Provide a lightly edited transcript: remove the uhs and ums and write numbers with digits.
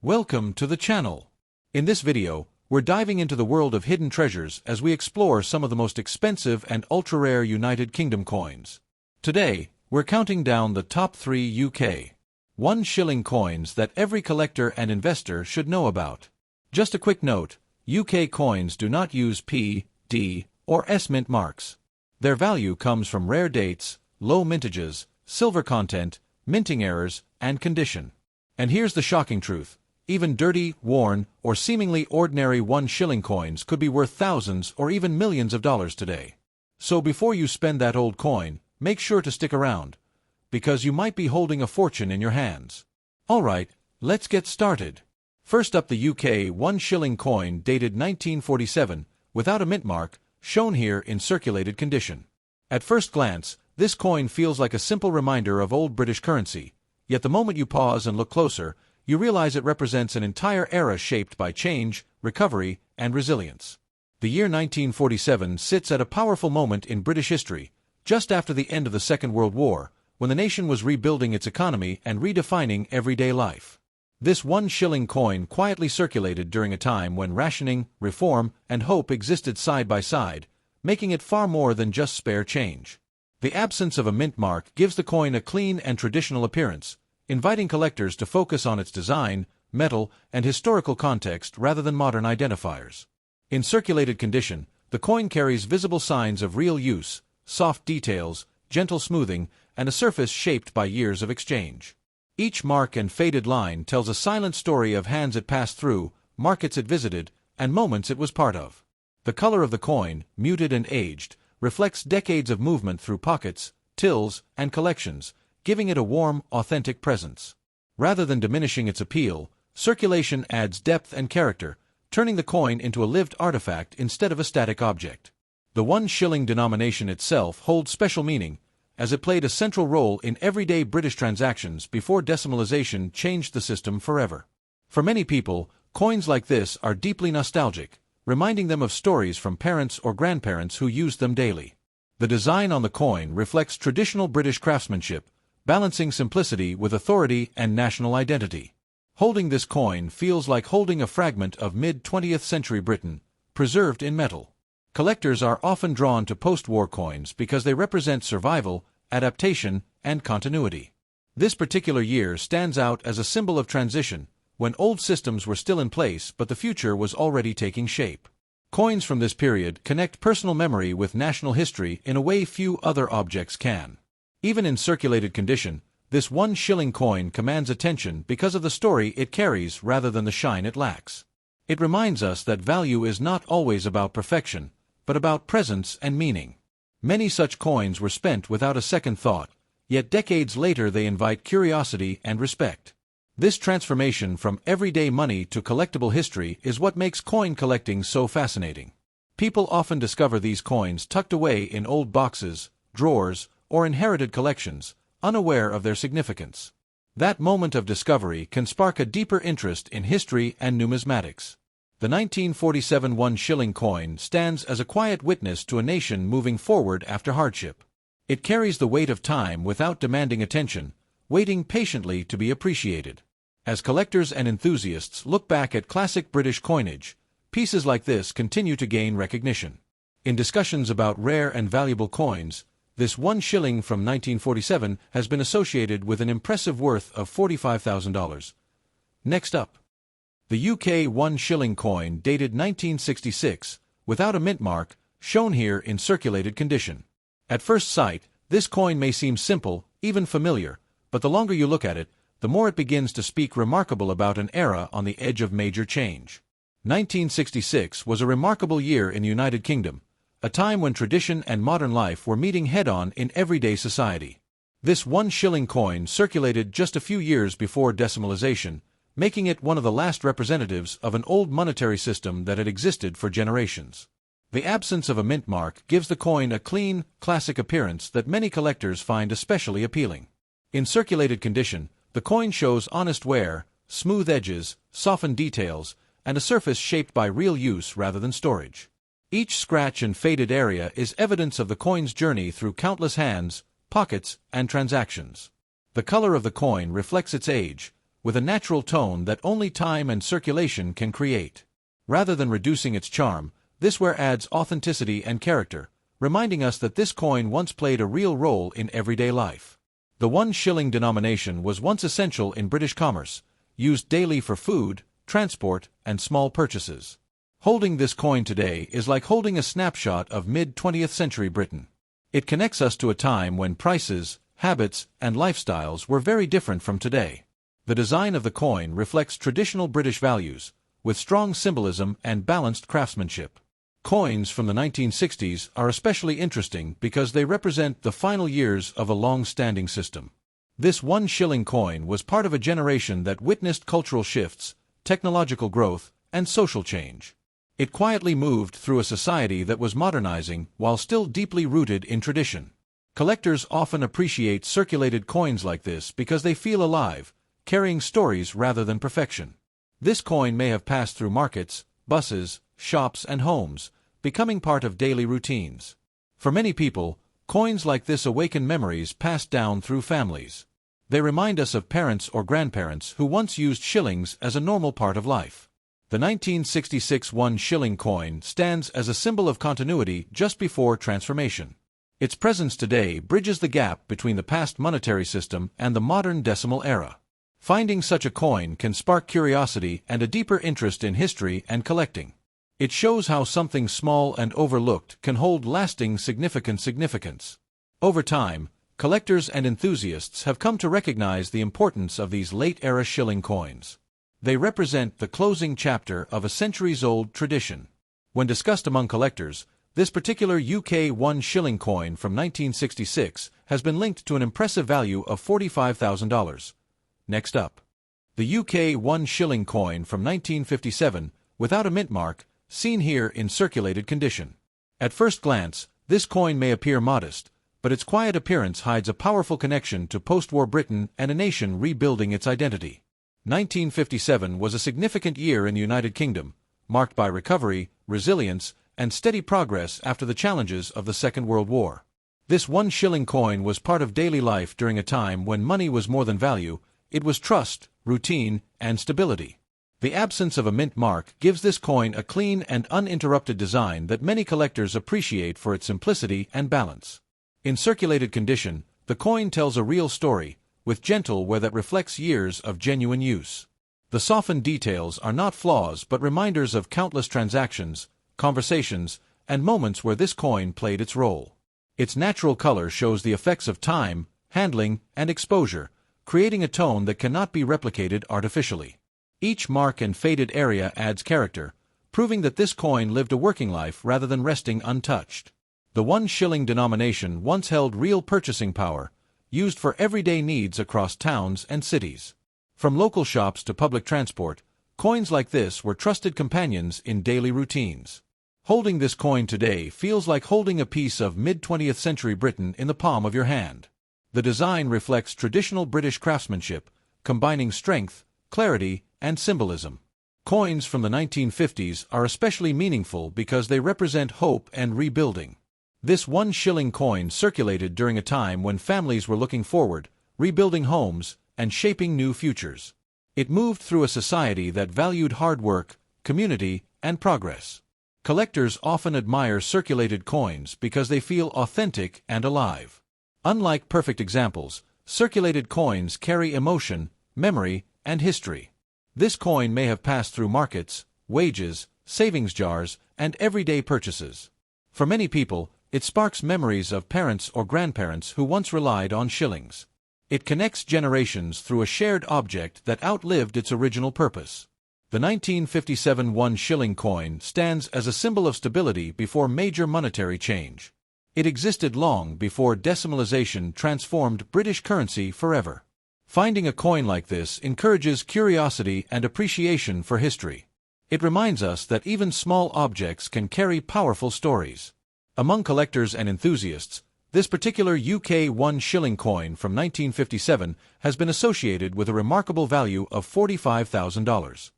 Welcome to the channel. In this video, we're diving into the world of hidden treasures as we explore some of the most expensive and ultra-rare United Kingdom coins. Today, we're counting down the top 3 UK One Shilling coins that every collector and investor should know about. Just a quick note, UK coins do not use P, D, or S mint marks. Their value comes from rare dates, low mintages, silver content, minting errors, and condition. And here's the shocking truth. Even dirty, worn, or seemingly ordinary 1 shilling coins could be worth thousands or even millions of dollars today. So before you spend that old coin, make sure to stick around, because you might be holding a fortune in your hands. Alright, let's get started. First up, the UK 1 shilling coin dated 1947, without a mint mark, shown here in circulated condition. At first glance, this coin feels like a simple reminder of old British currency, yet the moment you pause and look closer, you realize it represents an entire era shaped by change, recovery, and resilience. The year 1947 sits at a powerful moment in British history, just after the end of the Second World War, when the nation was rebuilding its economy and redefining everyday life. This 1 shilling coin quietly circulated during a time when rationing, reform, and hope existed side by side, making it far more than just spare change. The absence of a mint mark gives the coin a clean and traditional appearance, inviting collectors to focus on its design, metal, and historical context rather than modern identifiers. In circulated condition, the coin carries visible signs of real use, soft details, gentle smoothing, and a surface shaped by years of exchange. Each mark and faded line tells a silent story of hands it passed through, markets it visited, and moments it was part of. The color of the coin, muted and aged, reflects decades of movement through pockets, tills, and collections, giving it a warm, authentic presence. Rather than diminishing its appeal, circulation adds depth and character, turning the coin into a lived artifact instead of a static object. The 1 shilling denomination itself holds special meaning, as it played a central role in everyday British transactions before decimalization changed the system forever. For many people, coins like this are deeply nostalgic, reminding them of stories from parents or grandparents who used them daily. The design on the coin reflects traditional British craftsmanship, balancing simplicity with authority and national identity. Holding this coin feels like holding a fragment of mid-20th century Britain, preserved in metal. Collectors are often drawn to post-war coins because they represent survival, adaptation, and continuity. This particular year stands out as a symbol of transition, when old systems were still in place but the future was already taking shape. Coins from this period connect personal memory with national history in a way few other objects can. Even in circulated condition, this 1 shilling coin commands attention because of the story it carries rather than the shine it lacks. It reminds us that value is not always about perfection, but about presence and meaning. Many such coins were spent without a second thought, yet decades later they invite curiosity and respect. This transformation from everyday money to collectible history is what makes coin collecting so fascinating. People often discover these coins tucked away in old boxes, drawers, or inherited collections, unaware of their significance. That moment of discovery can spark a deeper interest in history and numismatics. The 1947 1 shilling coin stands as a quiet witness to a nation moving forward after hardship. It carries the weight of time without demanding attention, waiting patiently to be appreciated. As collectors and enthusiasts look back at classic British coinage, pieces like this continue to gain recognition. In discussions about rare and valuable coins, this 1 shilling from 1947 has been associated with an impressive worth of $45,000. Next up, the UK 1 shilling coin dated 1966, without a mint mark, shown here in circulated condition. At first sight, this coin may seem simple, even familiar, but the longer you look at it, the more it begins to speak remarkable about an era on the edge of major change. 1966 was a remarkable year in the United Kingdom, a time when tradition and modern life were meeting head-on in everyday society. This 1 shilling coin circulated just a few years before decimalization, making it one of the last representatives of an old monetary system that had existed for generations. The absence of a mint mark gives the coin a clean, classic appearance that many collectors find especially appealing. In circulated condition, the coin shows honest wear, smooth edges, softened details, and a surface shaped by real use rather than storage. Each scratch and faded area is evidence of the coin's journey through countless hands, pockets, and transactions. The color of the coin reflects its age, with a natural tone that only time and circulation can create. Rather than reducing its charm, this ware adds authenticity and character, reminding us that this coin once played a real role in everyday life. The 1 shilling denomination was once essential in British commerce, used daily for food, transport, and small purchases. Holding this coin today is like holding a snapshot of mid-20th century Britain. It connects us to a time when prices, habits, and lifestyles were very different from today. The design of the coin reflects traditional British values, with strong symbolism and balanced craftsmanship. Coins from the 1960s are especially interesting because they represent the final years of a long-standing system. This 1 shilling coin was part of a generation that witnessed cultural shifts, technological growth, and social change. It quietly moved through a society that was modernizing while still deeply rooted in tradition. Collectors often appreciate circulated coins like this because they feel alive, carrying stories rather than perfection. This coin may have passed through markets, buses, shops, and homes, becoming part of daily routines. For many people, coins like this awaken memories passed down through families. They remind us of parents or grandparents who once used shillings as a normal part of life. The 1966 1 shilling coin stands as a symbol of continuity just before transformation. Its presence today bridges the gap between the past monetary system and the modern decimal era. Finding such a coin can spark curiosity and a deeper interest in history and collecting. It shows how something small and overlooked can hold lasting significance. Over time, collectors and enthusiasts have come to recognize the importance of these late-era shilling coins. They represent the closing chapter of a centuries-old tradition. When discussed among collectors, this particular UK 1 shilling coin from 1966 has been linked to an impressive value of $45,000. Next up, the UK 1 shilling coin from 1957, without a mint mark, seen here in circulated condition. At first glance, this coin may appear modest, but its quiet appearance hides a powerful connection to post-war Britain and a nation rebuilding its identity. 1957 was a significant year in the United Kingdom, marked by recovery, resilience, and steady progress after the challenges of the Second World War. This 1 shilling coin was part of daily life during a time when money was more than value. It was trust, routine, and stability. The absence of a mint mark gives this coin a clean and uninterrupted design that many collectors appreciate for its simplicity and balance. In circulated condition, the coin tells a real story, with gentle wear that reflects years of genuine use. The softened details are not flaws but reminders of countless transactions, conversations, and moments where this coin played its role. Its natural color shows the effects of time, handling, and exposure, creating a tone that cannot be replicated artificially. Each mark and faded area adds character, proving that this coin lived a working life rather than resting untouched. The 1 shilling denomination once held real purchasing power, used for everyday needs across towns and cities. From local shops to public transport, coins like this were trusted companions in daily routines. Holding this coin today feels like holding a piece of mid-20th century Britain in the palm of your hand. The design reflects traditional British craftsmanship, combining strength, clarity, and symbolism. Coins from the 1950s are especially meaningful because they represent hope and rebuilding. This 1 shilling coin circulated during a time when families were looking forward, rebuilding homes, and shaping new futures. It moved through a society that valued hard work, community, and progress. Collectors often admire circulated coins because they feel authentic and alive. Unlike perfect examples, circulated coins carry emotion, memory, and history. This coin may have passed through markets, wages, savings jars, and everyday purchases. For many people, it sparks memories of parents or grandparents who once relied on shillings. It connects generations through a shared object that outlived its original purpose. The 1957 1 shilling coin stands as a symbol of stability before major monetary change. It existed long before decimalization transformed British currency forever. Finding a coin like this encourages curiosity and appreciation for history. It reminds us that even small objects can carry powerful stories. Among collectors and enthusiasts, this particular UK 1 shilling coin from 1957 has been associated with a remarkable value of $45,000.